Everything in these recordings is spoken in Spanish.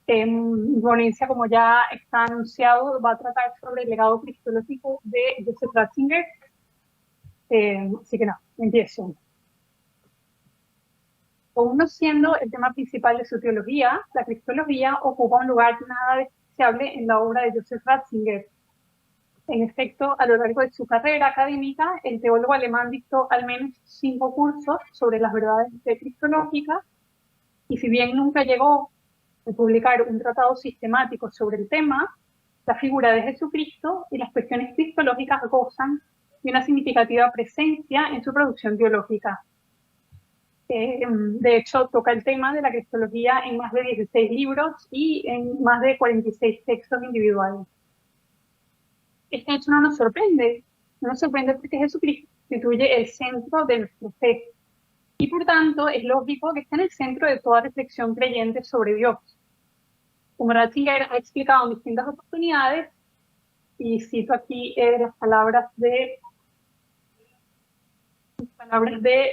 Mi ponencia, como ya está anunciado, va a tratar sobre el legado cristológico de Joseph Ratzinger. Así que no, empiezo. Aún no siendo el tema principal de su teología, la cristología ocupa un lugar nada despreciable en la obra de Joseph Ratzinger. En efecto, a lo largo de su carrera académica, el teólogo alemán dictó al menos 5 cursos sobre las verdades cristológicas, y si bien nunca llegó a publicar un tratado sistemático sobre el tema, la figura de Jesucristo y las cuestiones cristológicas gozan de una significativa presencia en su producción teológica. De hecho, toca el tema de la cristología en más de 16 libros y en más de 46 textos individuales. Este hecho no nos sorprende porque Jesucristo constituye el centro de nuestra fe y por tanto es lógico que esté en el centro de toda reflexión creyente sobre Dios. Como Ratzinger ha explicado en distintas oportunidades, y cito aquí las palabras de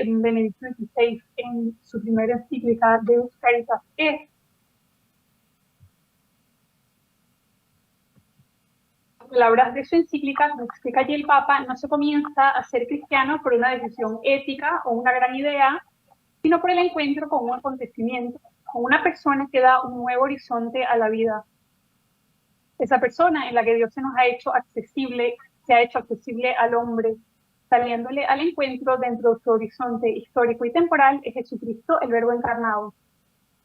Benedicto XVI en su primera encíclica Deus Caritas Est. Las palabras de su encíclica, como explica allí el Papa, no se comienza a ser cristiano por una decisión ética o una gran idea, sino por el encuentro con un acontecimiento, con una persona que da un nuevo horizonte a la vida. Esa persona en la que Dios se ha hecho accesible al hombre, saliéndole al encuentro dentro de su horizonte histórico y temporal, es Jesucristo, el Verbo encarnado.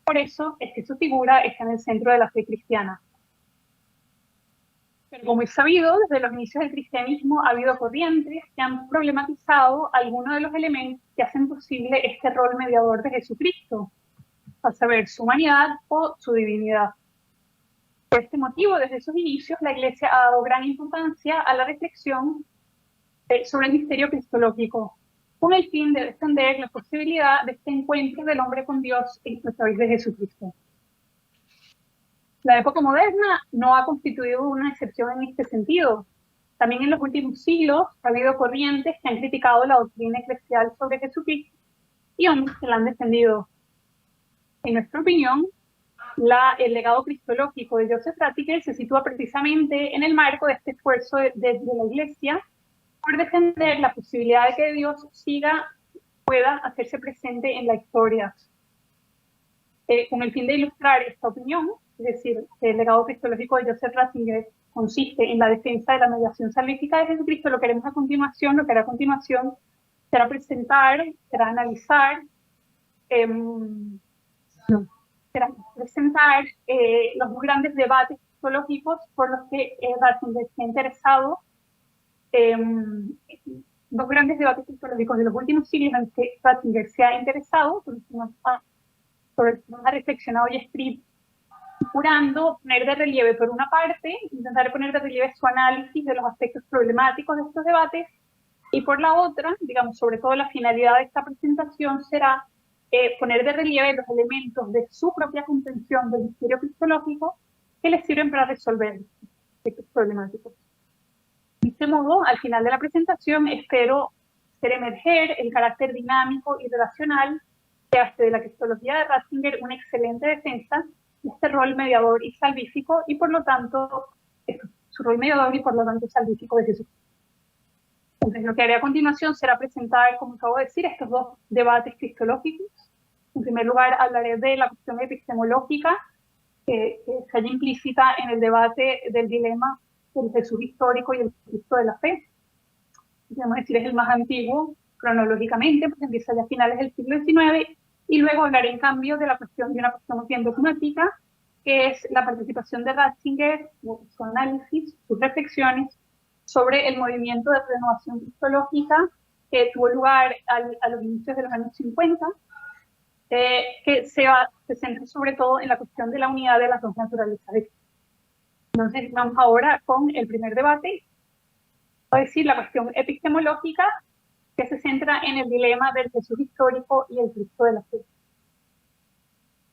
Por eso es que su figura está en el centro de la fe cristiana. Pero como es sabido, desde los inicios del cristianismo ha habido corrientes que han problematizado algunos de los elementos que hacen posible este rol mediador de Jesucristo, a saber, su humanidad o su divinidad. Por este motivo, desde sus inicios, la Iglesia ha dado gran importancia a la reflexión sobre el misterio cristológico, con el fin de defender la posibilidad de este encuentro del hombre con Dios a través de Jesucristo. La época moderna no ha constituido una excepción en este sentido. También en los últimos siglos ha habido corrientes que han criticado la doctrina eclesial sobre Jesucristo y hombres que la han defendido. En nuestra opinión, el legado cristológico de Joseph Ratzinger se sitúa precisamente en el marco de este esfuerzo de la Iglesia por defender la posibilidad de que Dios pueda hacerse presente en la historia. Con el fin de ilustrar esta opinión, es decir, que el legado cristológico de Joseph Ratzinger consiste en la defensa de la mediación salvífica de Jesucristo, lo que hará a continuación será analizar los dos grandes debates cristológicos por los que Ratzinger se ha interesado, dos grandes debates cristológicos de los últimos siglos en que Ratzinger se ha interesado, sobre el que nos ha reflexionado y escrito, procurando poner de relieve, por una parte, intentar poner de relieve su análisis de los aspectos problemáticos de estos debates, y por la otra, digamos, sobre todo la finalidad de esta presentación será poner de relieve los elementos de su propia comprensión del misterio cristológico que les sirven para resolver aspectos problemáticos. De este modo, al final de la presentación, espero hacer emerger el carácter dinámico y relacional que hace de la cristología de Ratzinger una excelente defensa de este rol mediador y salvífico, y por lo tanto, su rol mediador y por lo tanto salvífico de Jesús. Entonces, lo que haré a continuación será presentar, como acabo de decir, estos dos debates cristológicos. En primer lugar, hablaré de la cuestión epistemológica que se halla implícita en el debate del dilema del Jesús histórico y el Cristo de la fe. Podemos decir, es el más antiguo cronológicamente, porque empieza ya a finales del siglo XIX, y luego hablaré, en cambio, de una cuestión bien dogmática, que es la participación de Ratzinger, su análisis, sus reflexiones sobre el movimiento de renovación cristológica que tuvo lugar a los inicios de los años 50, que se centra sobre todo en la cuestión de la unidad de las dos naturalezas de Cristo. Entonces, vamos ahora con el primer debate, es decir, la cuestión epistemológica, que se centra en el dilema del Jesús histórico y el Cristo de la fe.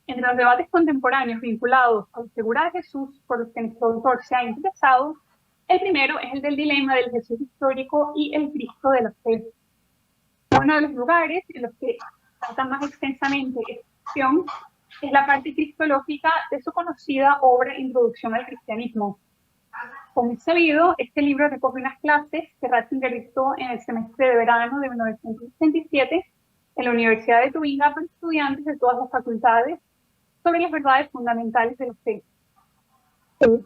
Entre los debates contemporáneos vinculados a la figura de Jesús por los que nuestro autor se ha interesado, el primero es el del dilema del Jesús histórico y el Cristo de la fe. Uno de los lugares en los que trata más extensamente esta cuestión es la parte cristológica de su conocida obra Introducción al Cristianismo. Como es sabido, este libro recoge unas clases que Ratzinger dictó en el semestre de verano de 1967 en la Universidad de Tubinga para estudiantes de todas las facultades sobre las verdades fundamentales de la fe.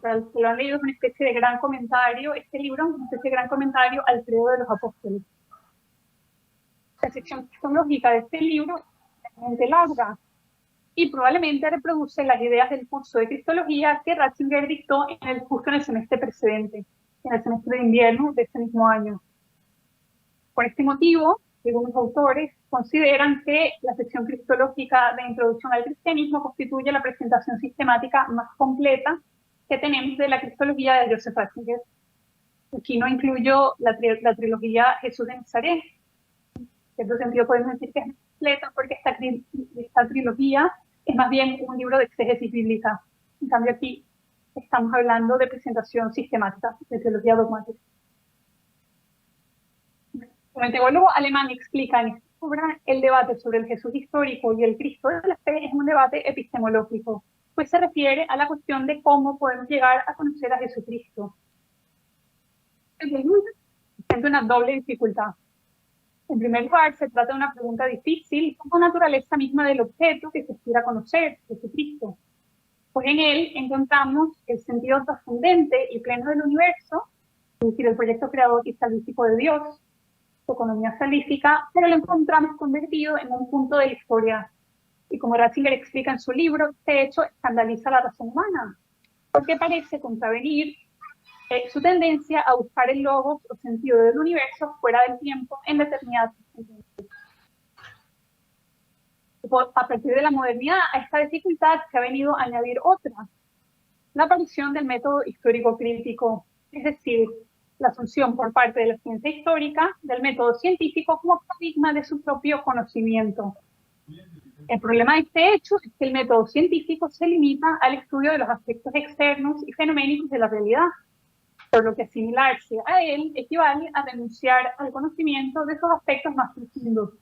Para los que lo han leído, es una especie de gran comentario, este libro es una especie de gran comentario al credo de los apóstoles. La sección cristológica de este libro es realmente larga y probablemente reproduce las ideas del curso de Cristología que Ratzinger dictó justo en el semestre precedente, en el semestre de invierno de ese mismo año. Por este motivo, algunos autores consideran que la sección cristológica de Introducción al Cristianismo constituye la presentación sistemática más completa que tenemos de la Cristología de Joseph Ratzinger. Aquí no incluyo la trilogía Jesús de Nazaret. En cierto sentido podemos decir que es completa porque esta trilogía es más bien un libro de exégesis bíblica. En cambio aquí estamos hablando de presentación sistemática, de teología dogmática. Como el teólogo alemán explica en esta obra, el debate sobre el Jesús histórico y el Cristo de la fe es un debate epistemológico, pues se refiere a la cuestión de cómo podemos llegar a conocer a Jesucristo. Presenta una doble dificultad. En primer lugar, se trata de una pregunta difícil con la naturaleza misma del objeto que se aspira a conocer, Jesucristo. Pues en él encontramos el sentido trascendente y pleno del universo, es decir, el proyecto creador y salvífico de Dios, su economía salvífica, pero lo encontramos convertido en un punto de la historia. Y como Ratzinger explica en su libro, este hecho escandaliza a la razón humana, porque parece contravenir su tendencia a buscar el logos o sentido del universo fuera del tiempo en determinadas circunstancias. A partir de la modernidad, a esta dificultad se ha venido a añadir otra, la aparición del método histórico crítico, es decir, la asunción por parte de la ciencia histórica del método científico como paradigma de su propio conocimiento. El problema de este hecho es que el método científico se limita al estudio de los aspectos externos y fenoménicos de la realidad, por lo que asimilarse a él equivale a renunciar al conocimiento de esos aspectos más profundos,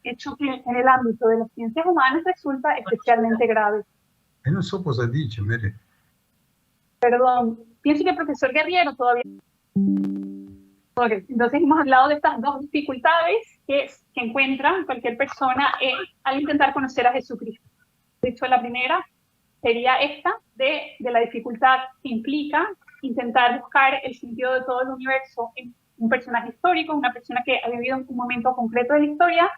hecho que en el ámbito de las ciencias humanas resulta especialmente grave. Non so cosa dice, Mary. Perdón, pienso que el profesor Guerriero todavía... Okay. Entonces hemos hablado de estas dos dificultades que encuentra cualquier persona al intentar conocer a Jesucristo. De hecho, la primera sería esta de la dificultad que implica intentar buscar el sentido de todo el universo en un personaje histórico, una persona que ha vivido en un momento concreto de la historia.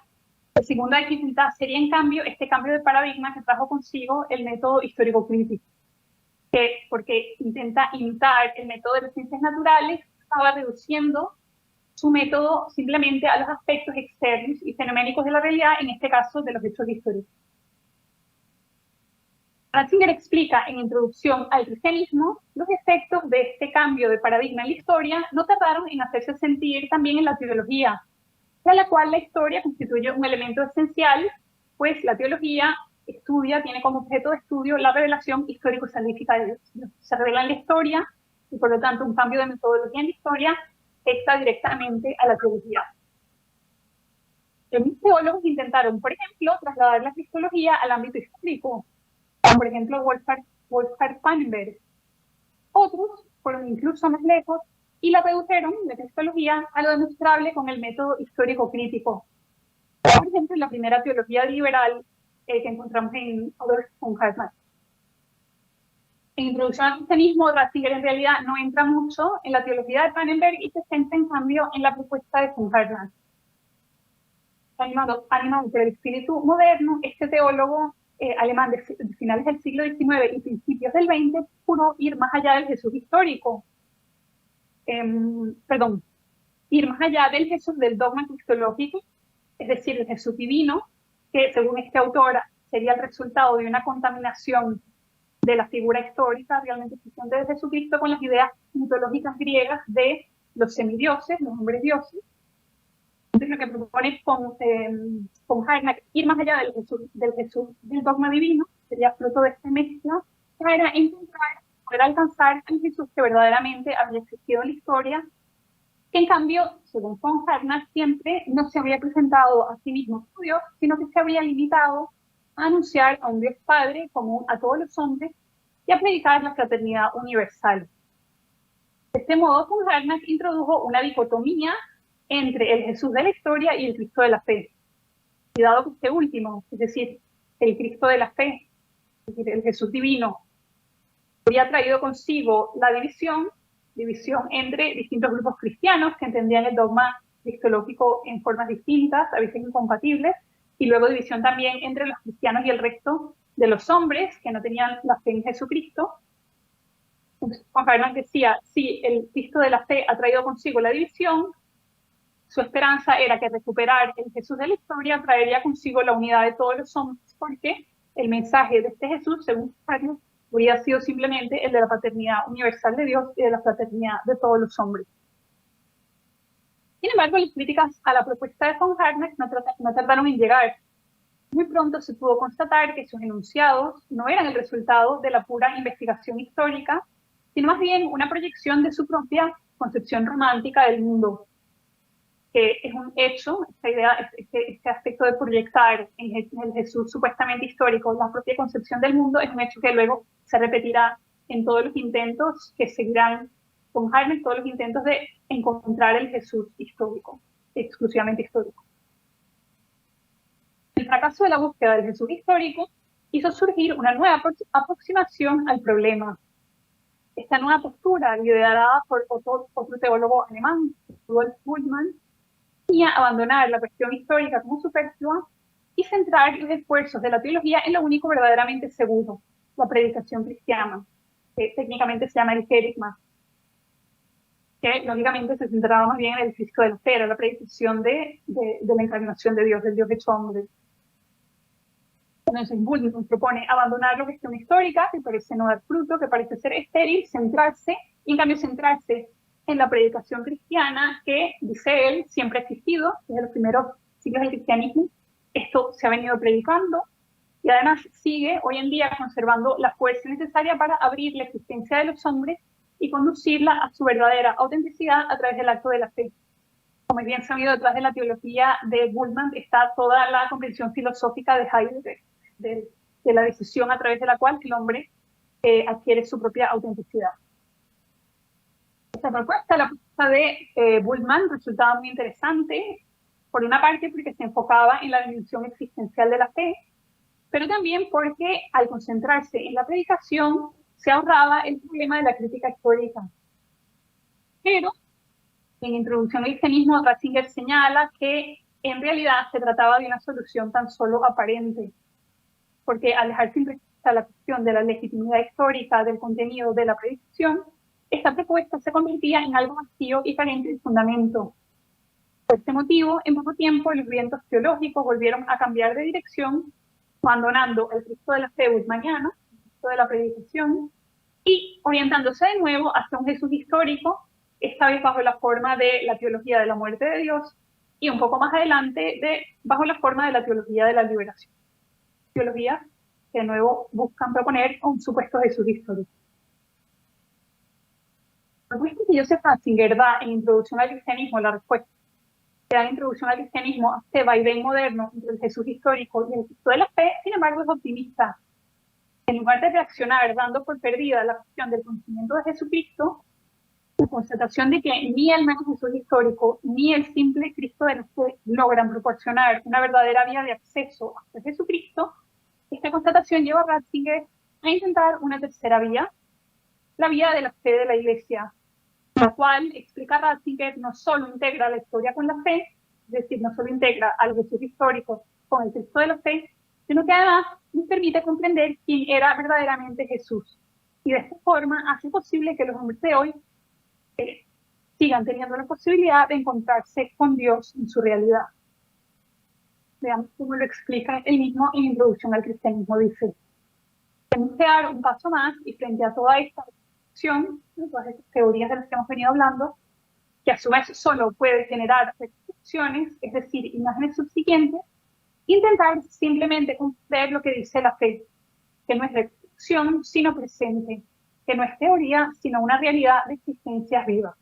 La segunda dificultad sería, en cambio, este cambio de paradigma que trajo consigo el método histórico-crítico, porque intenta imitar el método de las ciencias naturales, estaba reduciendo su método simplemente a los aspectos externos y fenoménicos de la realidad, en este caso de los hechos históricos. Ratzinger explica en Introducción al Cristianismo los efectos de este cambio de paradigma en la historia no tardaron en hacerse sentir también en la teología, de la cual la historia constituye un elemento esencial, pues la teología tiene como objeto de estudio la revelación histórico-salvífica de Dios. Se revela en la historia y por lo tanto un cambio de metodología en la historia afecta directamente a la teología. Los teólogos intentaron, por ejemplo, trasladar la cristología al ámbito histórico, como por ejemplo Wolfgang Pannenberg. Otros fueron incluso más lejos y la redujeron, la cristología, a lo demostrable con el método histórico-crítico. Por ejemplo, la primera teología liberal que encontramos en Adolf von Hartmann. En Introducción al Cristianismo, Ratzinger en realidad no entra mucho en la teología de Pannenberg y se centra en cambio en la propuesta de von Hartmann. Animado por el espíritu moderno, este teólogo alemán de finales del siglo XIX y principios del XX pudo ir más allá del Jesús histórico. Ir más allá del Jesús del dogma cristológico, es decir, el Jesús divino, que según este autor sería el resultado de una contaminación de la figura histórica realmente existente de Jesucristo con las ideas mitológicas griegas de los semidioses, los hombres dioses. Entonces lo que propone von Hartmann, ir más allá del Jesús del dogma divino, sería fruto de esta mezcla, para poder alcanzar el Jesús que verdaderamente había existido en la historia, que en cambio, según von Hartmann, siempre no se había presentado a sí mismo como Dios, sino que se había limitado a anunciar a un Dios Padre común a todos los hombres y a predicar la fraternidad universal. De este modo, von Harnack introdujo una dicotomía entre el Jesús de la historia y el Cristo de la fe. Y dado que este último, es decir, el Cristo de la fe, es decir, el Jesús divino, había traído consigo la división entre distintos grupos cristianos que entendían el dogma cristológico en formas distintas, a veces incompatibles, y luego división también entre los cristianos y el resto de los hombres que no tenían la fe en Jesucristo. Juan Harnack decía, si el Cristo de la fe ha traído consigo la división, su esperanza era que recuperar el Jesús de la historia traería consigo la unidad de todos los hombres, porque el mensaje de este Jesús, según Harnack, hubiera sido simplemente el de la paternidad universal de Dios y de la fraternidad de todos los hombres. Sin embargo, las críticas a la propuesta de von Harnack no tardaron en llegar. Muy pronto se pudo constatar que sus enunciados no eran el resultado de la pura investigación histórica, sino más bien una proyección de su propia concepción romántica del mundo, que es un hecho, esta idea, este aspecto de proyectar en el Jesús supuestamente histórico la propia concepción del mundo, es un hecho que luego se repetirá en todos los intentos que seguirán con Harnack, todos los intentos de encontrar el Jesús histórico, exclusivamente histórico. El fracaso de la búsqueda del Jesús histórico hizo surgir una nueva aproximación al problema. Esta nueva postura, liderada por otro teólogo alemán, Rudolf Bultmann, a abandonar la cuestión histórica como superflua y centrar los esfuerzos de la teología en lo único verdaderamente seguro, la predicación cristiana, que técnicamente se llama el querigma, que lógicamente se centraba más bien en el Cristo de la fe, la predicación de la encarnación de Dios, del Dios hecho hombre. Entonces Bultmann propone abandonar la cuestión histórica, que parece no dar fruto, que parece ser estéril, y en cambio centrarse en la predicación cristiana que, dice él, siempre ha existido, desde los primeros siglos del cristianismo. Esto se ha venido predicando y además sigue hoy en día conservando la fuerza necesaria para abrir la existencia de los hombres y conducirla a su verdadera autenticidad a través del acto de la fe. Como es bien sabido, detrás de la teología de Bultmann está toda la comprensión filosófica de Heidegger, de la decisión a través de la cual el hombre adquiere su propia autenticidad. Esta propuesta, la propuesta de Bultmann, resultaba muy interesante, por una parte porque se enfocaba en la dimensión existencial de la fe, pero también porque al concentrarse en la predicación se ahorraba el problema de la crítica histórica. Pero en Introducción al Cristianismo, Ratzinger señala que en realidad se trataba de una solución tan solo aparente, porque al dejar sin respuesta la cuestión de la legitimidad histórica del contenido de la predicación, esta propuesta se convertía en algo vacío y carente de fundamento. Por este motivo, en poco tiempo, los vientos teológicos volvieron a cambiar de dirección, abandonando el Cristo de la fe bultmanniano, el Cristo de la predicación, y orientándose de nuevo hacia un Jesús histórico, esta vez bajo la forma de la teología de la muerte de Dios, y un poco más adelante bajo la forma de la teología de la liberación. Teologías que de nuevo buscan proponer un supuesto Jesús histórico. La respuesta que Joseph Ratzinger da en Introducción al Cristianismo, la respuesta que da en Introducción al Cristianismo a este vaivén moderno entre el Jesús histórico y el Cristo de la fe, sin embargo, es optimista. En lugar de reaccionar dando por perdida la cuestión del conocimiento de Jesucristo, la constatación de que ni el mero Jesús histórico ni el simple Cristo de la fe logran proporcionar una verdadera vía de acceso a Jesucristo, esta constatación lleva a Ratzinger a intentar una tercera vía, la vía de la fe de la Iglesia, la cual, explica Ratzinger, no solo integra la historia con la fe, es decir, no solo integra al Jesús histórico con el Cristo de la fe, sino que además nos permite comprender quién era verdaderamente Jesús. Y de esta forma hace posible que los hombres de hoy sigan teniendo la posibilidad de encontrarse con Dios en su realidad. Veamos cómo lo explica él mismo en Introducción al Cristianismo. Dice: tenemos que dar un paso más y frente a toda esta reflexión, todas estas teorías de las que hemos venido hablando, que a su vez solo puede generar reflexiones, es decir, imágenes subsiguientes, intentar simplemente comprender lo que dice la fe, que no es reflexión sino presente, que no es teoría sino una realidad de existencias vivas.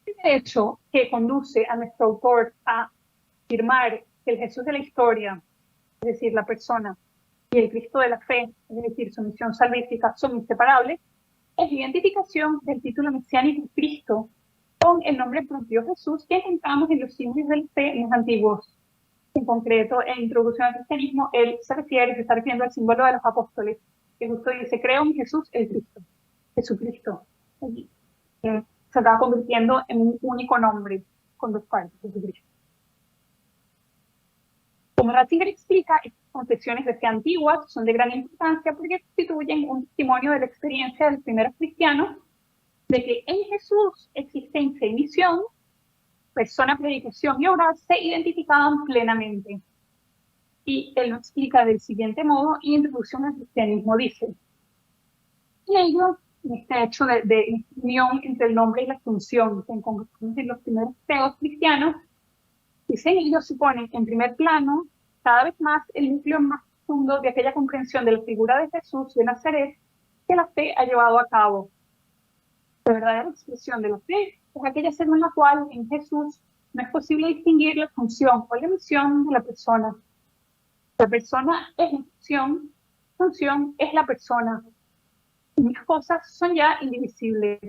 El hecho que conduce a nuestro autor a afirmar que el Jesús de la historia, es decir, la persona, y el Cristo de la fe, es decir, su misión salvífica, son inseparables, es la identificación del título mesiánico Cristo con el nombre propio Jesús que encontramos en los símbolos de la fe en los antiguos. En concreto, en Introducción al Cristianismo, él se está refiriendo al símbolo de los apóstoles, que justo dice, creo en Jesús el Cristo, Jesucristo. Se acaba convirtiendo en un único nombre con dos partes, Jesucristo. Como Ratzinger explica, estas confesiones de fe antiguas son de gran importancia porque constituyen un testimonio de la experiencia de los primeros cristianos de que en Jesús existencia y misión, persona, predicación y obra se identificaban plenamente. Y él lo explica del siguiente modo en Introducción al Cristianismo. Dice, en ello, en este hecho de unión entre el nombre y la función que encontramos en los primeros credos cristianos, dice, en ello se pone en primer plano cada vez más el núcleo más profundo de aquella comprensión de la figura de Jesús de Nazaret que la fe ha llevado a cabo. La verdadera expresión de la fe es aquella según la cual en Jesús no es posible distinguir la función o la misión de la persona. La persona es la función es la persona. Y las cosas son ya indivisibles.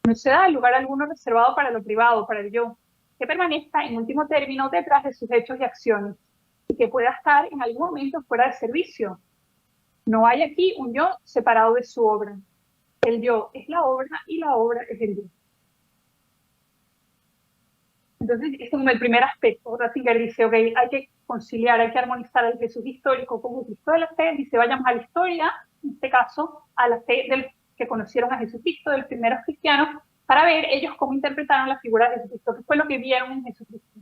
No se da lugar alguno reservado para lo privado, para el yo, que permanezca en último término detrás de sus hechos y acciones, y que pueda estar en algún momento fuera de servicio. No hay aquí un yo separado de su obra. El yo es la obra y la obra es el yo. Entonces, este es como el primer aspecto. Ratzinger dice, ok, hay que conciliar, hay que armonizar el Jesús histórico con el Cristo de la fe. Dice, vayamos a la historia, en este caso, a la fe del que conocieron a Jesucristo, de los primeros cristianos, para ver ellos cómo interpretaron la figura de Jesucristo, qué fue lo que vieron en Jesucristo.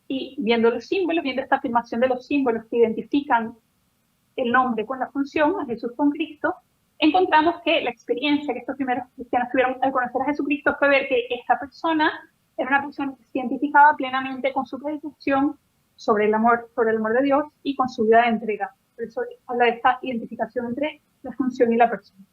Y viendo los símbolos, viendo esta afirmación de los símbolos que identifican el nombre con la función, a Jesús con Cristo, encontramos que la experiencia que estos primeros cristianos tuvieron al conocer a Jesucristo fue ver que esta persona era una persona que se identificaba plenamente con su predicación sobre el amor de Dios y con su vida de entrega. Por eso habla de esta identificación entre la función y la persona.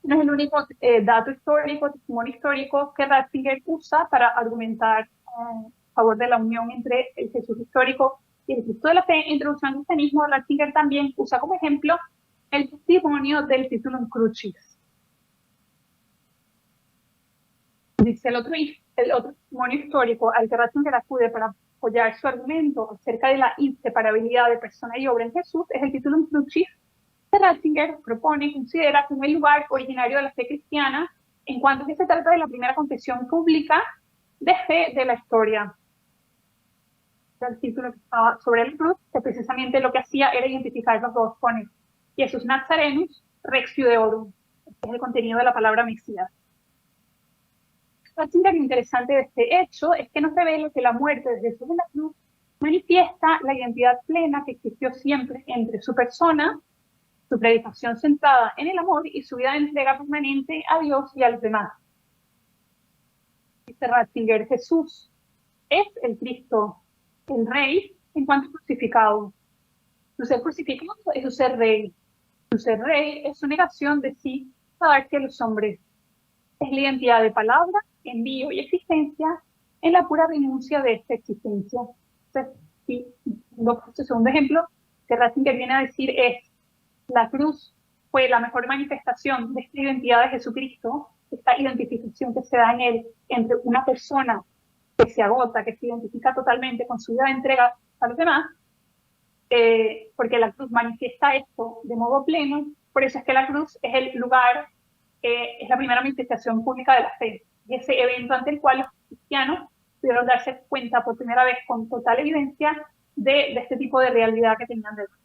No es el único dato histórico, testimonio histórico que Ratzinger usa para argumentar a favor de la unión entre el Jesús histórico y el Cristo de la fe. Introducción al Cristianismo, Ratzinger también usa como ejemplo el testimonio del Titulum Crucis. Dice el otro testimonio histórico al que Ratzinger acude para apoyar su argumento acerca de la inseparabilidad de persona y obra en Jesús es el Titulum Crucis, que Ratzinger propone y considera como el lugar originario de la fe cristiana en cuanto que se trata de la primera confesión pública de fe de la historia. El título que estaba sobre el cruz, que precisamente lo que hacía era identificar los dos, pone Jesus Nazarenus, Rex Judeorum, que es el contenido de la palabra Mesías. Lo interesante de este hecho es que nos revela que la muerte de Jesús en la cruz manifiesta la identidad plena que existió siempre entre su persona, su predicación centrada en el amor y su vida de entrega permanente a Dios y a los demás. Dice Ratzinger, Jesús es el Cristo, el Rey, en cuanto crucificado. Su ser crucificado es su ser Rey. Su ser Rey es su negación de sí para darse a los hombres. Es la identidad de palabra, envío y existencia en la pura renuncia de esta existencia. Entonces, el segundo ejemplo que Ratzinger viene a decir es la cruz fue la mejor manifestación de esta identidad de Jesucristo, esta identificación que se da en él entre una persona que se agota, que se identifica totalmente con su vida de entrega a los demás, porque la cruz manifiesta esto de modo pleno. Por eso es que la cruz es el lugar, es la primera manifestación pública de la fe, ese evento ante el cual los cristianos pudieron darse cuenta por primera vez con total evidencia de este tipo de realidad que tenían de Dios.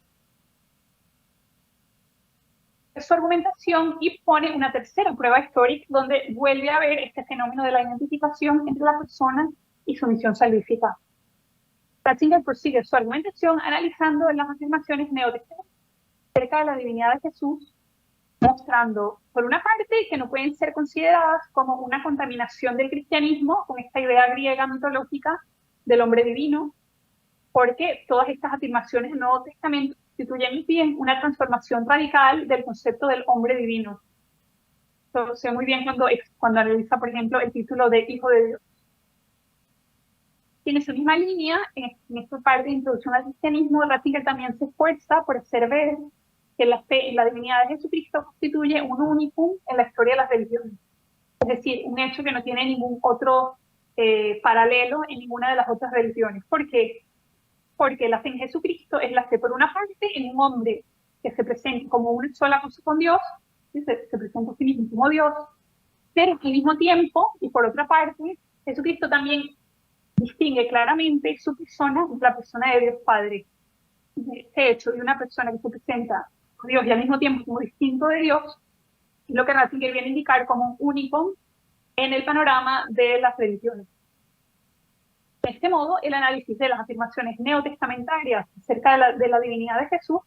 Su argumentación y pone una tercera prueba histórica donde vuelve a ver este fenómeno de la identificación entre la persona y su misión salvífica. Ratzinger prosigue su argumentación analizando las afirmaciones neotestamentales acerca de la divinidad de Jesús, mostrando, por una parte, que no pueden ser consideradas como una contaminación del cristianismo con esta idea griega mitológica del hombre divino, porque todas estas afirmaciones del Nuevo Testamento constituyen bien una transformación radical del concepto del hombre divino. Eso se ve muy bien cuando analiza, por ejemplo, el título de Hijo de Dios. Y en esa misma línea, en esta parte de introducción al cristianismo, Ratzinger también se esfuerza por hacer ver que la fe en la divinidad de Jesucristo constituye un unicum en la historia de las religiones. Es decir, un hecho que no tiene ningún otro paralelo en ninguna de las otras religiones. ¿Por qué? Porque la fe en Jesucristo es la fe, por una parte, en un hombre que se presenta como una sola cosa con Dios, se presenta a sí mismo como Dios, pero al mismo tiempo, y por otra parte, Jesucristo también distingue claramente su persona de la persona de Dios Padre. Este hecho de una persona que se presenta como Dios y al mismo tiempo como distinto de Dios, es lo que Ratzinger viene a indicar como un único en el panorama de las religiones. De este modo, el análisis de las afirmaciones neotestamentarias acerca de la divinidad de Jesús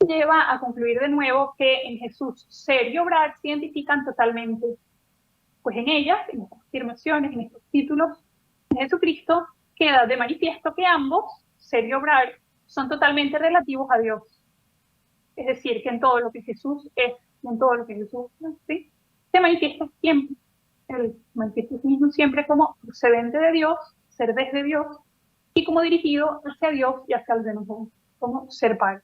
lleva a concluir de nuevo que en Jesús ser y obrar se identifican totalmente, pues en ellas, en estas afirmaciones, en estos títulos de Jesucristo, queda de manifiesto que ambos, ser y obrar, son totalmente relativos a Dios. Es decir, que en todo lo que Jesús es, y en todo lo que Jesús ¿sí? se manifiesta siempre, él manifiesta a sí mismo siempre como procedente de Dios, ser desde Dios, y como dirigido hacia Dios y hacia los demás, como ser Padre.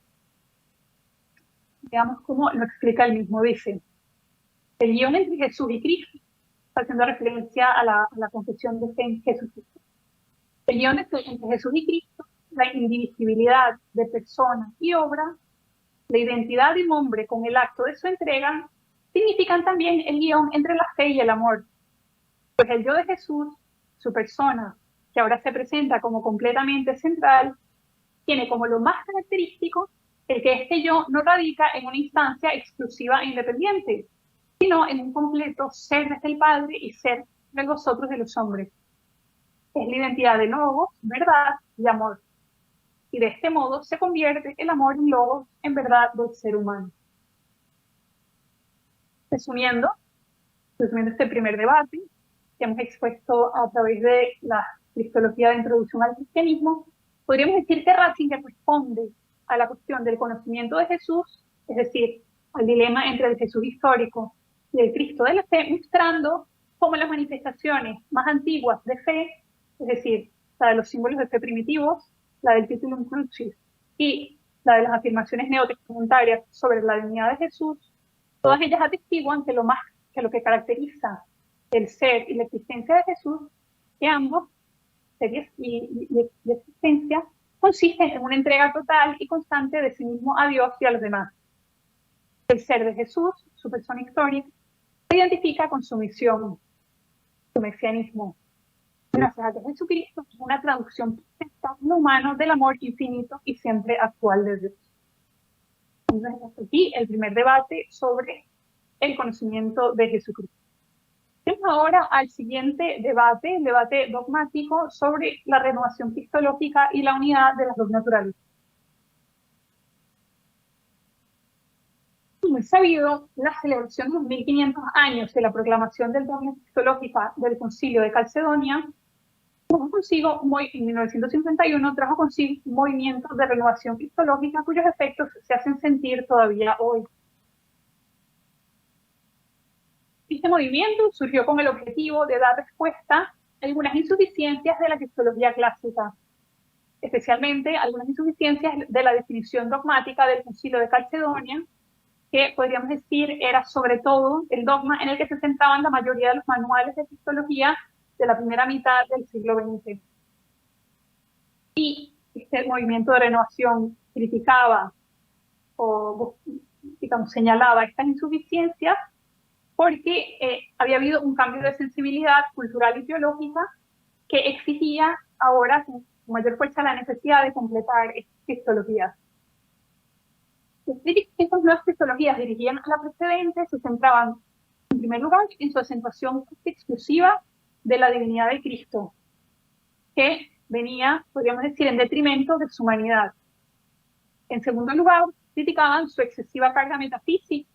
Veamos cómo lo explica él mismo. Dice, el guión entre Jesús y Cristo, haciendo referencia a la confesión de fe en Jesucristo. El guión entre Jesús y Cristo, la indivisibilidad de persona y obra, la identidad de un hombre con el acto de su entrega, significan también el guión entre la fe y el amor. Pues el yo de Jesús, su persona, que ahora se presenta como completamente central, tiene como lo más característico el que este yo no radica en una instancia exclusiva e independiente, sino en un completo ser desde el Padre y ser de los otros de los hombres. Es la identidad de logos, verdad y amor. Y de este modo se convierte el amor en logos, en verdad del ser humano. Resumiendo este primer debate que hemos expuesto a través de la cristología de introducción al cristianismo, podríamos decir que Ratzinger responde a la cuestión del conocimiento de Jesús, es decir, al dilema entre el Jesús histórico y el Cristo de la fe, mostrando cómo las manifestaciones más antiguas de fe, es decir, la de los símbolos de fe primitivos, la del Titulum Crucis y la de las afirmaciones neotestamentarias sobre la divinidad de Jesús, todas ellas atestiguan que lo que caracteriza el ser y la existencia de Jesús, que ambos, ser y existencia, consisten en una entrega total y constante de sí mismo a Dios y a los demás. El ser de Jesús, su persona histórica, se identifica con su misión, su mesianismo. Gracias a que Jesucristo es una traducción perfecta en lo humano del amor infinito y siempre actual de Dios. Entonces, hasta aquí el primer debate sobre el conocimiento de Jesucristo. Vamos ahora al siguiente debate, el debate dogmático sobre la renovación cristológica y la unidad de las dos naturalezas. Como es sabido, la celebración de los 1500 años de la proclamación del dogma cristológica del Concilio de Calcedonia en 1951 trajo consigo un movimiento de renovación cristológica cuyos efectos se hacen sentir todavía hoy. Este movimiento surgió con el objetivo de dar respuesta a algunas insuficiencias de la cristología clásica, especialmente algunas insuficiencias de la definición dogmática del Concilio de Calcedonia, que podríamos decir era sobre todo el dogma en el que se centraban la mayoría de los manuales de cristología de la primera mitad del siglo XX. Y este movimiento de renovación criticaba o, digamos, señalaba estas insuficiencias porque había habido un cambio de sensibilidad cultural y teológica que exigía ahora con mayor fuerza la necesidad de completar estas cristologías. Estas nuevas cristologías dirigían a la precedente se centraban, en primer lugar, en su acentuación exclusiva de la divinidad de Cristo, que venía, podríamos decir, en detrimento de su humanidad. En segundo lugar, criticaban su excesiva carga metafísica,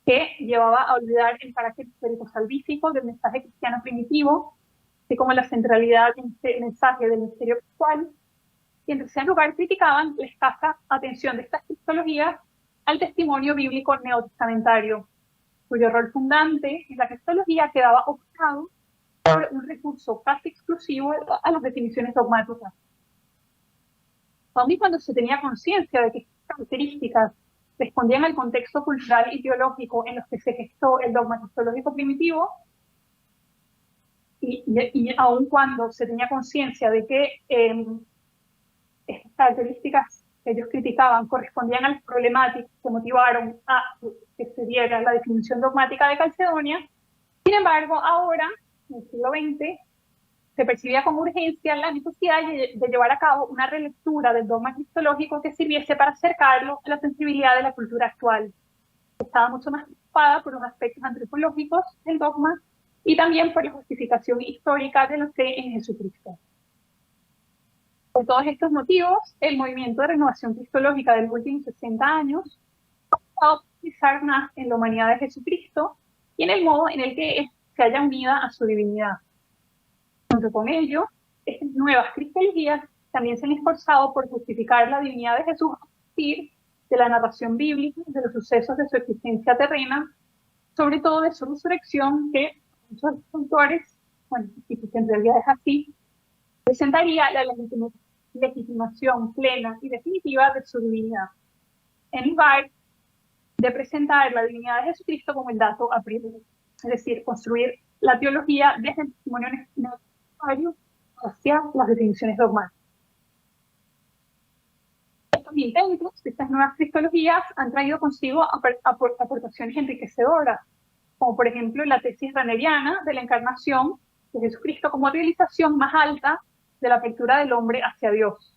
que llevaba a olvidar el carácter histórico-salvífico del mensaje cristiano primitivo, así como la centralidad de este mensaje del misterio pascual. Y en tercer lugar, criticaban la escasa atención de estas cristologías al testimonio bíblico neotestamentario, cuyo rol fundante en la cristología quedaba opacado por un recurso casi exclusivo a las definiciones dogmáticas. Aun y cuando se tenía conciencia de que estas características respondían al contexto cultural y teológico en los que se gestó el dogma cristológico primitivo, y aun cuando se tenía conciencia de que estas características que ellos criticaban correspondían a las problemáticas que motivaron a que se diera la definición dogmática de Calcedonia, sin embargo, ahora, en el siglo XX, se percibía con urgencia la necesidad de llevar a cabo una relectura del dogma cristológico que sirviese para acercarlo a la sensibilidad de la cultura actual. Estaba mucho más preocupada por los aspectos antropológicos del dogma y también por la justificación histórica de la fe en Jesucristo. Por todos estos motivos, el movimiento de renovación cristológica de los últimos 60 años ha optado profundizar más en la humanidad de Jesucristo y en el modo en el que él se halla unida a su divinidad. Junto con ello, estas nuevas cristologías también se han esforzado por justificar la divinidad de Jesús a partir de la narración bíblica, de los sucesos de su existencia terrena, sobre todo de su resurrección, que muchos autores, bueno, y pues en realidad es así, presentaría la legitimación plena y definitiva de su divinidad, en lugar de presentar la divinidad de Jesucristo como el dato a priori, es decir, construir la teología desde el testimonio necesario hacia las definiciones dogmáticas. Estos intentos, estas nuevas cristologías, han traído consigo aportaciones enriquecedoras, como por ejemplo la tesis raneriana de la encarnación de Jesucristo como realización más alta de la apertura del hombre hacia Dios.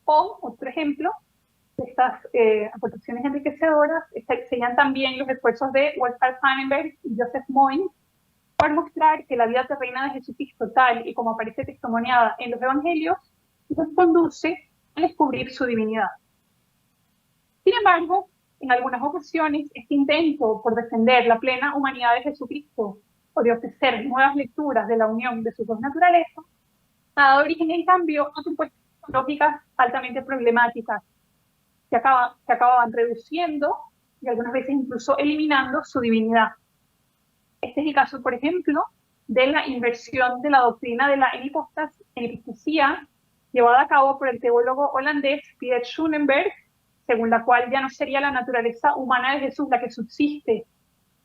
O, otro ejemplo de estas aportaciones enriquecedoras serían también los esfuerzos de Wolfgang Pannenberg y Joseph Moyne por mostrar que la vida terrena de Jesucristo, tal y como aparece testimoniada en los evangelios, nos conduce a descubrir su divinidad. Sin embargo, en algunas ocasiones, este intento por defender la plena humanidad de Jesucristo o de ofrecer nuevas lecturas de la unión de sus dos naturalezas ha dado origen, en cambio, a propuestas teológicas altamente problemáticas que acababan reduciendo y algunas veces incluso eliminando su divinidad. Este es el caso, por ejemplo, de la inversión de la doctrina de la enipostasía llevada a cabo por el teólogo holandés Peter Schoenberg, según la cual ya no sería la naturaleza humana de Jesús la que subsiste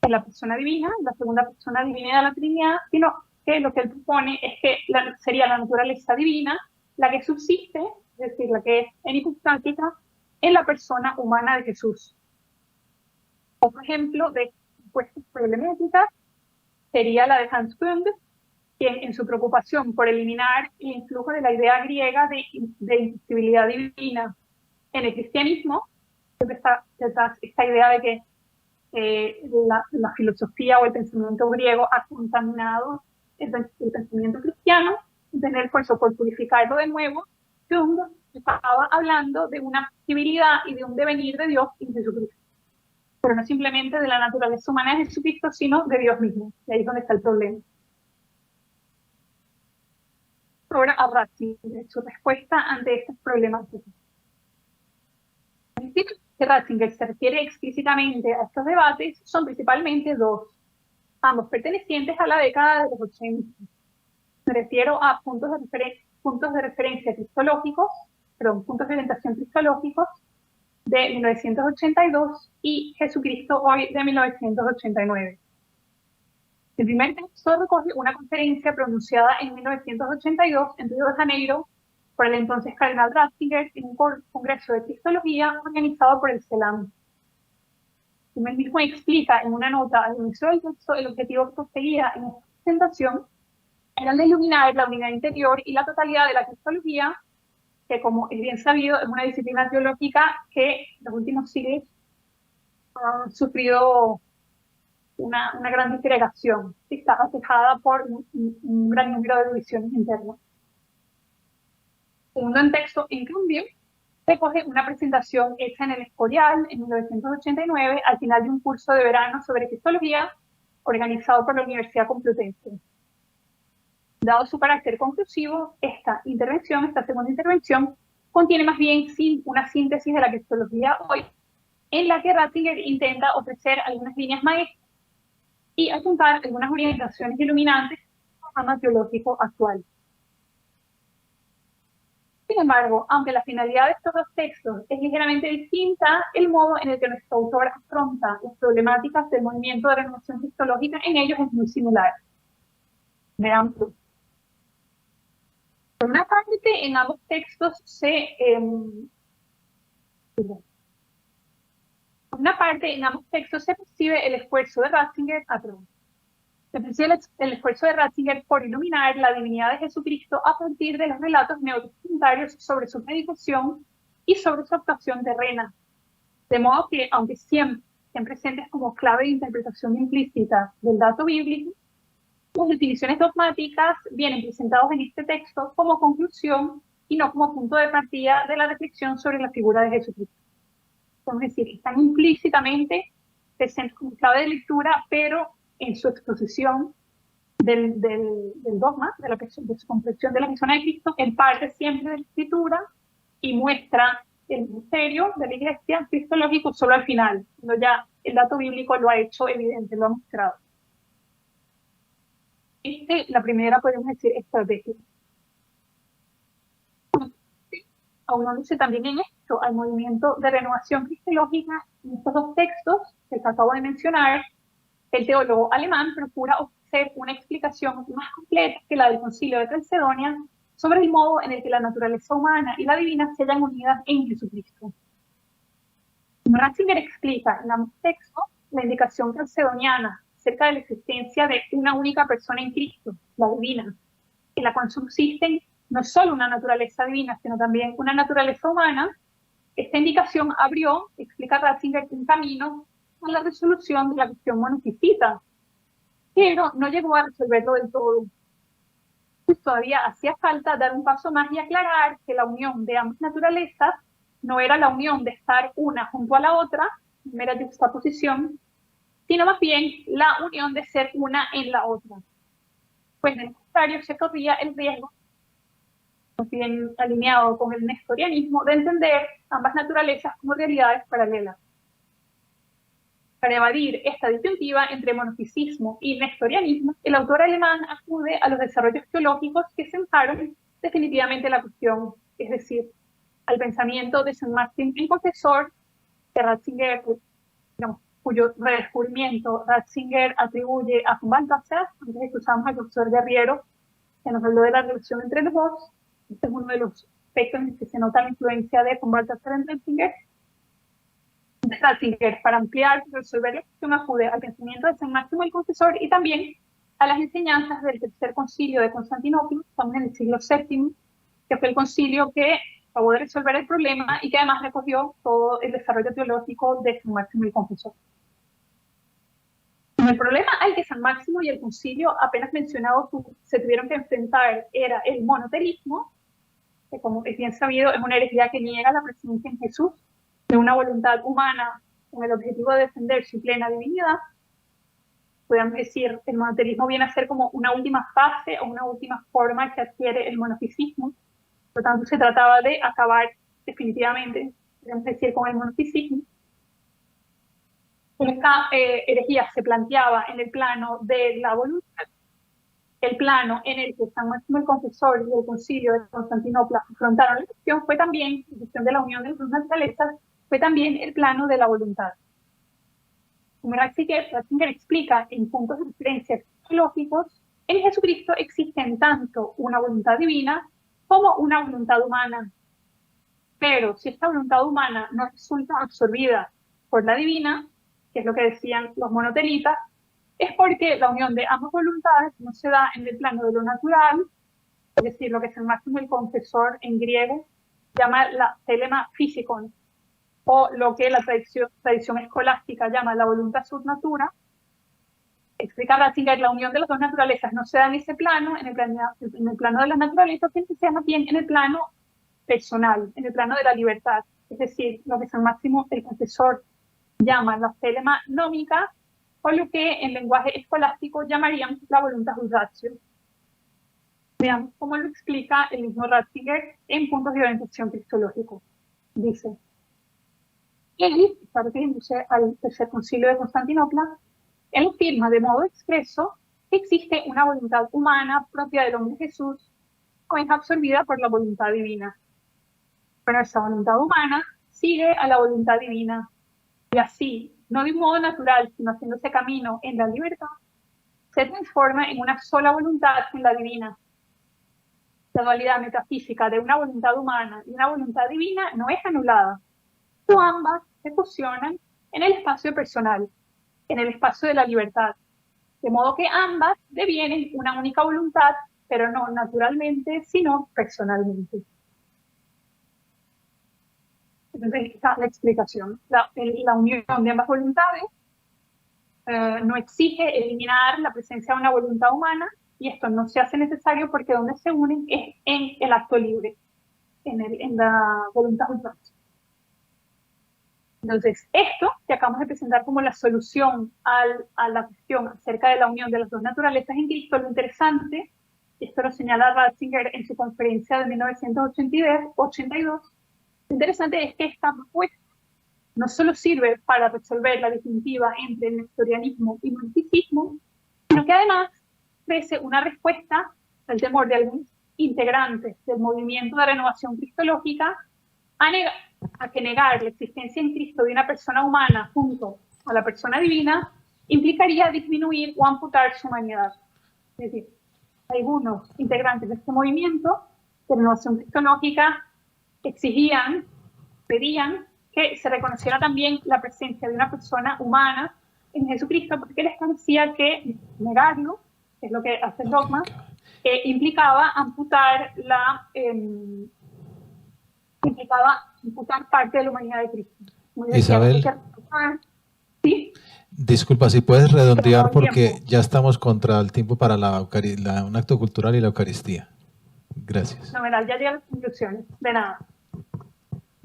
en la persona divina, la segunda persona divina de la Trinidad, sino que lo que él propone es que sería la naturaleza divina la que subsiste, es decir, la que es enipostática, en la persona humana de Jesús. Otro ejemplo de propuestas problemáticas sería la de Hans Kund, quien en su preocupación por eliminar el influjo de la idea griega de invisibilidad divina en el cristianismo, siempre está detrás esta idea de que la filosofía o el pensamiento griego ha contaminado el pensamiento cristiano, y tener esfuerzo por purificarlo de nuevo. Kund estaba hablando de una posibilidad y de un devenir de Dios en Jesucristo, pero no simplemente de la naturaleza humana de Jesucristo, sino de Dios mismo. Y ahí es donde está el problema. Ahora a Ratzinger, su respuesta ante estos problemas. Los principios que Ratzinger se refiere explícitamente a estos debates son principalmente dos, ambos pertenecientes a la década de los 80. Me refiero a puntos de referencia cristológicos, puntos de orientación cristológicos de 1982 y Jesucristo hoy de 1989. El primer texto recoge una conferencia pronunciada en 1982 en Río de Janeiro por el entonces cardenal Ratzinger en un congreso de cristología organizado por el CELAM. Él mismo explica en una nota al inicio del texto el objetivo que perseguía en esta presentación era el de iluminar la unidad interior y la totalidad de la cristología, que como es bien sabido es una disciplina teológica que en los últimos siglos ha sufrido una gran disgregación, está aquejada por un gran número de divisiones internas. Segundo en texto, en cambio, recoge una presentación hecha en el Escorial en 1989 al final de un curso de verano sobre cristología organizado por la Universidad Complutense. Dado su carácter conclusivo, esta segunda intervención, contiene más bien una síntesis de la cristología hoy, en la que Ratzinger intenta ofrecer algunas líneas maestras y apuntar algunas orientaciones iluminantes panorama teológico actual. Sin embargo, aunque la finalidad de estos dos textos es ligeramente distinta, el modo en el que nuestro autor afronta las problemáticas del movimiento de renovación cristológica en ellos es muy similar. Veamos. Por una parte, en ambos textos se percibe el esfuerzo de Ratzinger, el esfuerzo de Ratzinger por iluminar la divinidad de Jesucristo a partir de los relatos neotestamentarios sobre su predicación y sobre su actuación terrena. De modo que, aunque siempre estén presentes como clave de interpretación implícita del dato bíblico, las definiciones dogmáticas vienen presentados en este texto como conclusión y no como punto de partida de la reflexión sobre la figura de Jesucristo. Es decir, están implícitamente presentes como clave de lectura, pero en su exposición del dogma, de su comprensión de la persona de Cristo, él parte siempre de la escritura y muestra el misterio de la iglesia cristológico solo al final, cuando ya el dato bíblico lo ha hecho evidente, lo ha mostrado. La primera, podemos decir, estrategia. Aunándose también en esto al movimiento de renovación cristológica, en estos dos textos que acabo de mencionar, el teólogo alemán procura ofrecer una explicación más completa que la del Concilio de Calcedonia sobre el modo en el que la naturaleza humana y la divina se hallan unidas en Jesucristo. Ratzinger explica en ambos textos la indicación calcedoniana acerca de la existencia de una única persona en Cristo, la divina, en la cual subsisten no solo una naturaleza divina, sino también una naturaleza humana. Esta indicación abrió, explica Ratzinger, un camino a la resolución de la cuestión monofisita, pero no llegó a resolverlo del todo. Pues todavía hacía falta dar un paso más y aclarar que la unión de ambas naturalezas no era la unión de estar una junto a la otra, mera juxtaposición, sino más bien la unión de ser una en la otra. Pues de lo contrario se corría el riesgo, bien alineado con el nestorianismo, de entender ambas naturalezas como realidades paralelas. Para evadir esta disyuntiva entre monofisismo y nestorianismo, el autor alemán acude a los desarrollos teológicos que centraron definitivamente la cuestión, es decir, al pensamiento de San Martín el Confesor, de Ratzinger, cuyo redescubrimiento Ratzinger atribuye a von Balthasar. Antes escuchamos al profesor Guerriero, que nos habló de la relación entre los dos. Este es uno de los aspectos en que se nota la influencia de von Balthasar en Ratzinger. Ratzinger, para ampliar y resolver la cuestión, acude al pensamiento de San Máximo el Confesor y también a las enseñanzas del Tercer Concilio de Constantinopla, también en el siglo VII, que fue el concilio que acabó de resolver el problema y que además recogió todo el desarrollo teológico de San Máximo el Confesor. El problema al que San Máximo y el concilio apenas mencionado se tuvieron que enfrentar era el monoteísmo, que como es bien sabido es una herejía que niega la presencia en Jesús de una voluntad humana con el objetivo de defender su plena divinidad. Podríamos decir, el monoteísmo viene a ser como una última fase o una última forma que adquiere el monofisismo. Por lo tanto, se trataba de acabar definitivamente, podríamos decir, con el monofisismo. Esta herejía se planteaba en el plano de la voluntad, el plano en el que San Máximo el Confesor y el Concilio de Constantinopla afrontaron la cuestión fue también, la cuestión de la unión de las dos naturalezas, fue también el plano de la voluntad. Como Ratzinger explica en puntos de referencia teológicos, en Jesucristo existen tanto una voluntad divina como una voluntad humana. Pero si esta voluntad humana no resulta absorbida por la divina, que es lo que decían los monotelitas, es porque la unión de ambas voluntades no se da en el plano de lo natural, es decir, lo que San Máximo el Confesor en griego llama la telema physikon, o lo que la tradición escolástica llama la voluntad sub natura. Explica Ratzinger, la unión de las dos naturalezas no se da en ese plano, en el plano de las naturalezas, sino que se da más bien en el plano personal, en el plano de la libertad, es decir, lo que San Máximo el Confesor llama la telema nómica, o lo que en lenguaje escolástico llamarían la voluntad ratio. Veamos cómo lo explica el mismo Ratzinger en puntos de orientación cristológico. Dice, él, está refiriéndose al Tercer Concilio de Constantinopla, él afirma de modo expreso existe una voluntad humana propia del hombre Jesús, o es absorbida por la voluntad divina. Pero esa voluntad humana sigue a la voluntad divina, y así, no de un modo natural, sino haciéndose camino en la libertad, se transforma en una sola voluntad en la divina. La dualidad metafísica de una voluntad humana y una voluntad divina no es anulada, o ambas se fusionan en el espacio personal, en el espacio de la libertad, de modo que ambas devienen una única voluntad, pero no naturalmente, sino personalmente. Entonces, esta es la explicación. La unión de ambas voluntades no exige eliminar la presencia de una voluntad humana, y esto no se hace necesario porque donde se unen es en el acto libre, en la voluntad humana. Entonces, esto que acabamos de presentar como la solución a la cuestión acerca de la unión de las dos naturalezas en Cristo, lo interesante, esto lo señala Ratzinger en su conferencia de 1982, lo interesante es que esta propuesta no solo sirve para resolver la disyuntiva entre el nestorianismo y el gnosticismo, sino que además ofrece una respuesta al temor de algunos integrantes del movimiento de renovación cristológica a que negar la existencia en Cristo de una persona humana junto a la persona divina implicaría disminuir o amputar su humanidad. Es decir, algunos integrantes de este movimiento de renovación cristológica pedían que se reconociera también la presencia de una persona humana en Jesucristo, porque les parecía que negarlo, que es lo que hace el dogma, implicaba amputar parte de la humanidad de Cristo. Isabel, ¿sí? Disculpa, si puedes redondear porque ya estamos contra el tiempo para un acto cultural y la Eucaristía. Gracias. Fenomenal, ya llegué a las conclusiones. De nada.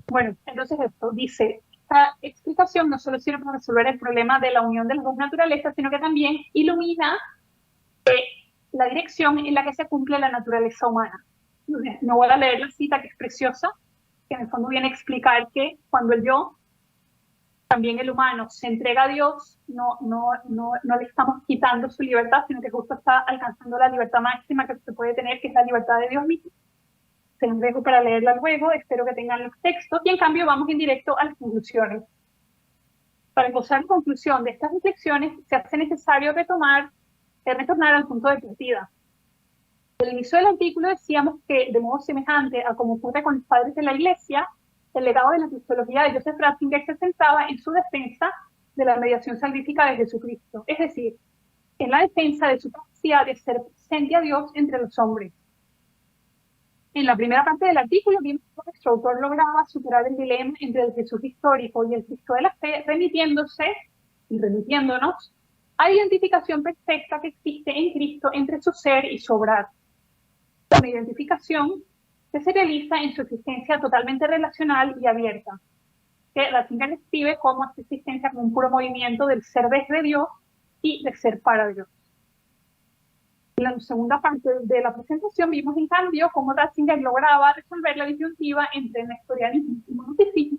Bueno, entonces esto dice, esta explicación no solo sirve para resolver el problema de la unión de las dos naturalezas, sino que también ilumina la dirección en la que se cumple la naturaleza humana. No voy a leer la cita, que es preciosa, que en el fondo viene a explicar que cuando el yo, también el humano, se entrega a Dios, no le estamos quitando su libertad, sino que justo está alcanzando la libertad máxima que se puede tener, que es la libertad de Dios mismo. Se los dejo para leerla luego, espero que tengan los textos, y en cambio vamos en directo a las conclusiones. Para esbozar la conclusión de estas reflexiones, se hace necesario retornar al punto de partida. Al inicio del artículo decíamos que, de modo semejante a como ocurre con los padres de la Iglesia, el legado de la cristología de Joseph Ratzinger se centraba en su defensa de la mediación salvífica de Jesucristo, es decir, en la defensa de su capacidad de ser presente a Dios entre los hombres. En la primera parte del artículo vimos que nuestro autor lograba superar el dilema entre el Jesús histórico y el Cristo de la fe, remitiéndonos a la identificación perfecta que existe en Cristo entre su ser y su obrar. Una identificación que se realiza en su existencia totalmente relacional y abierta, que Ratzinger describe como esta existencia como un puro movimiento del ser desde Dios y del ser para Dios. En la segunda parte de la presentación vimos, en cambio, cómo Ratzinger lograba resolver la disyuntiva entre el nestorianismo y el gnosticismo,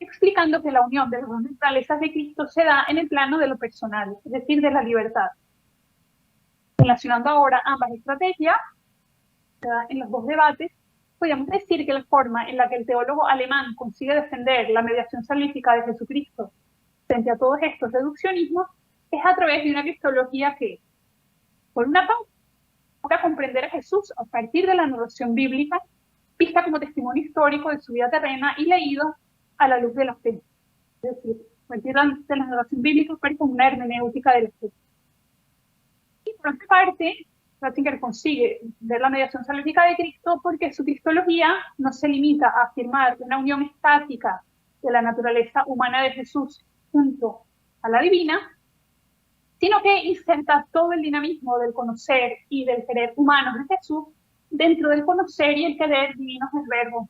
explicando que la unión de las dos naturalezas de Cristo se da en el plano de lo personal, es decir, de la libertad. Relacionando ahora ambas estrategias, se da en los dos debates, podríamos decir que la forma en la que el teólogo alemán consigue defender la mediación salvífica de Jesucristo frente a todos estos reduccionismos es a través de una cristología que, por una parte, logra comprender a Jesús a partir de la narración bíblica, vista como testimonio histórico de su vida terrena y leído a la luz de la fe. Es decir, a partir de la narración bíblica, parece una hermenéutica de la fe. Y por otra parte, Ratzinger consigue ver la mediación salvífica de Cristo porque su cristología no se limita a afirmar una unión estática de la naturaleza humana de Jesús junto a la divina, sino que inserta todo el dinamismo del conocer y del querer humanos de Jesús dentro del conocer y el querer divinos del Verbo.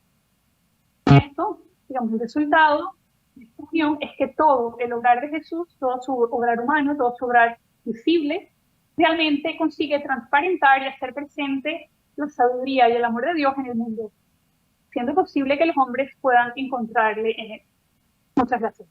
Esto, digamos, el resultado de esta unión es que todo el obrar de Jesús, todo su obrar humano, todo su obrar visible, realmente consigue transparentar y hacer presente la sabiduría y el amor de Dios en el mundo, siendo posible que los hombres puedan encontrarle en él. Muchas gracias.